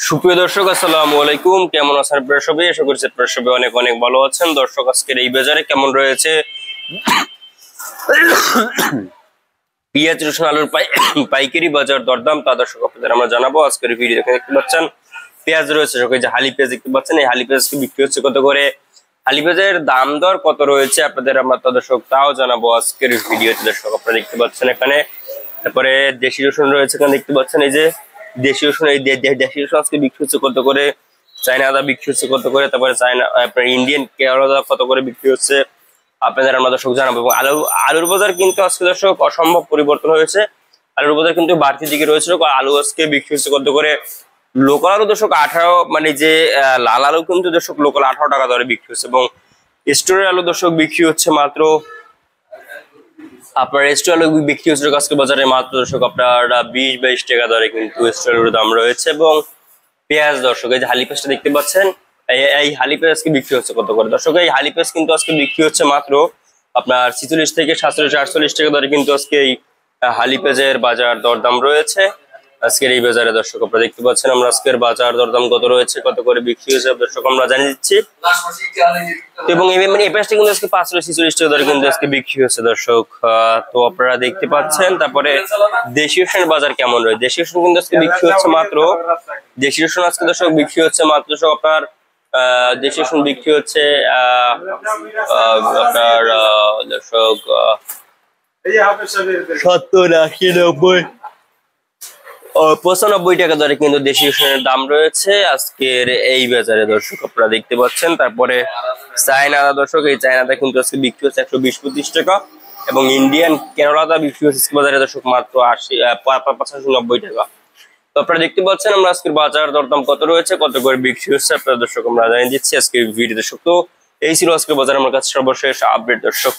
সুপ্রিয় দর্শক, আসসালামু আলাইকুম। কেমন আছেন আপনারা সবাই? আশা করছি আপনারা সবাই অনেক অনেক ভালো আছেন। দর্শক, আজকের এই বাজারে কেমন রয়েছে পেঁয়াজ, রসুন, আলুর পাইকারি বাজার দরদাম, তা দর্শক আপনাদের আমরা জানাবো আজকের ভিডিও। দেখতে পাচ্ছেন পেঁয়াজ রয়েছে, যে হালি পেঁয়াজ দেখতে পাচ্ছেন, এই হালি পেঁয়াজকে বিক্রি হচ্ছে কত করে, হালি পেঁয়াজের দাম দর কত রয়েছে আপনাদের আমরা দর্শক তাও জানাবো আজকের ভিডিওতে। দর্শক আপনারা দেখতে পাচ্ছেন এখানে, তারপরে দেশি রসুন রয়েছে এখানে দেখতে পাচ্ছেন, এই যে দেশি রসুন, এই দেশি রসুন আজকে বিক্রি হচ্ছে কত করে, চায়না আদা বিক্রি হচ্ছে কত করে, তারপরে চায়না আপনার ইন্ডিয়ান কেরলা আদা কত করে বিক্রি হচ্ছে আপনাদের আমরা দর্শক জানাবো। এবং আলুর বাজার কিন্তু আজকে দর্শক অসম্ভব পরিবর্তন হয়েছে। আলুর বাজার কিন্তু বাড়তির দিকে রয়েছে। আলু আজকে বিক্রি হচ্ছে কত করে, লোকাল আলু দর্শক 18, মানে যে লাল আলু কিন্তু দর্শক লোকাল 18 টাকা দরে বিক্রি হচ্ছে, এবং স্টোরের আলু দর্শক বিক্রি হচ্ছে মাত্র আপনার স্টোর আলু বিক্রি হচ্ছে আজকে বাজারে মাত্র দর্শক আপনার 20-22 টাকা দরে কিন্তু স্টোর আলুর দাম রয়েছে। এবং পেঁয়াজ দর্শক, এই যে হালি পেঁয়াজটা দেখতে পাচ্ছেন, এই হালি পেঁয়াজ আজকে বিক্রি হচ্ছে কত করে দর্শক, এই হালি পেঁয়াজ কিন্তু আজকে বিক্রি হচ্ছে মাত্র আপনার 46 থেকে 47-48 টাকা দরে কিন্তু আজকে এই হালি পেঁয়াজের বাজার দরদাম রয়েছে আজকের এই বাজারে। দর্শক আপনারা দেখতে পাচ্ছেন আমরা আজকের বাজার দরদাম কত রয়েছে, কত করে বিক্রি হয়েছে দর্শক আমরা জানিয়ে দিচ্ছি। এবং এই পেঁয়াজটা কিন্তু আজকে 546 টাকা দরে কিন্তু আজকে বিক্রি হচ্ছে দর্শক, তো আপনারা দেখতে পাচ্ছেন। তারপরে দেশি রসুনের বাজার কেমন রয়েছে, দেশি রসুন কিন্তু আজকে বিক্রি হচ্ছে মাত্র, দেশি রসুন আজকে দর্শক বিক্রি হচ্ছে মাত্র দর্শক আপনার দেশি রসুন বিক্রি হচ্ছে আপনার দর্শক 70, 80, 90, 95 টাকা দরে কিন্তু দেশি রসুনের দাম রয়েছে আজকের এই বাজারে দর্শক আপনারা দেখতে পাচ্ছেন। তারপরে চায়না আদা দর্শক, এই চায়না আদা কিন্তু আজকে বিক্রি হচ্ছে 120-25 টাকা, এবং ইন্ডিয়ান কেরলা আদা বিক্রি হচ্ছে বাজারে দর্শক মাত্র 85-90 টাকা। তো আপনারা দেখতে পাচ্ছেন আমরা আজকের বাজার দরদাম কত রয়েছে, কত করে বিক্রি হচ্ছে আপনারা দর্শক আমরা জানিয়ে দিচ্ছি আজকের ভিডিও দর্শক। তো এই ছিল আজকের বাজার আমার কাছে সর্বশেষ আপডেট দর্শক।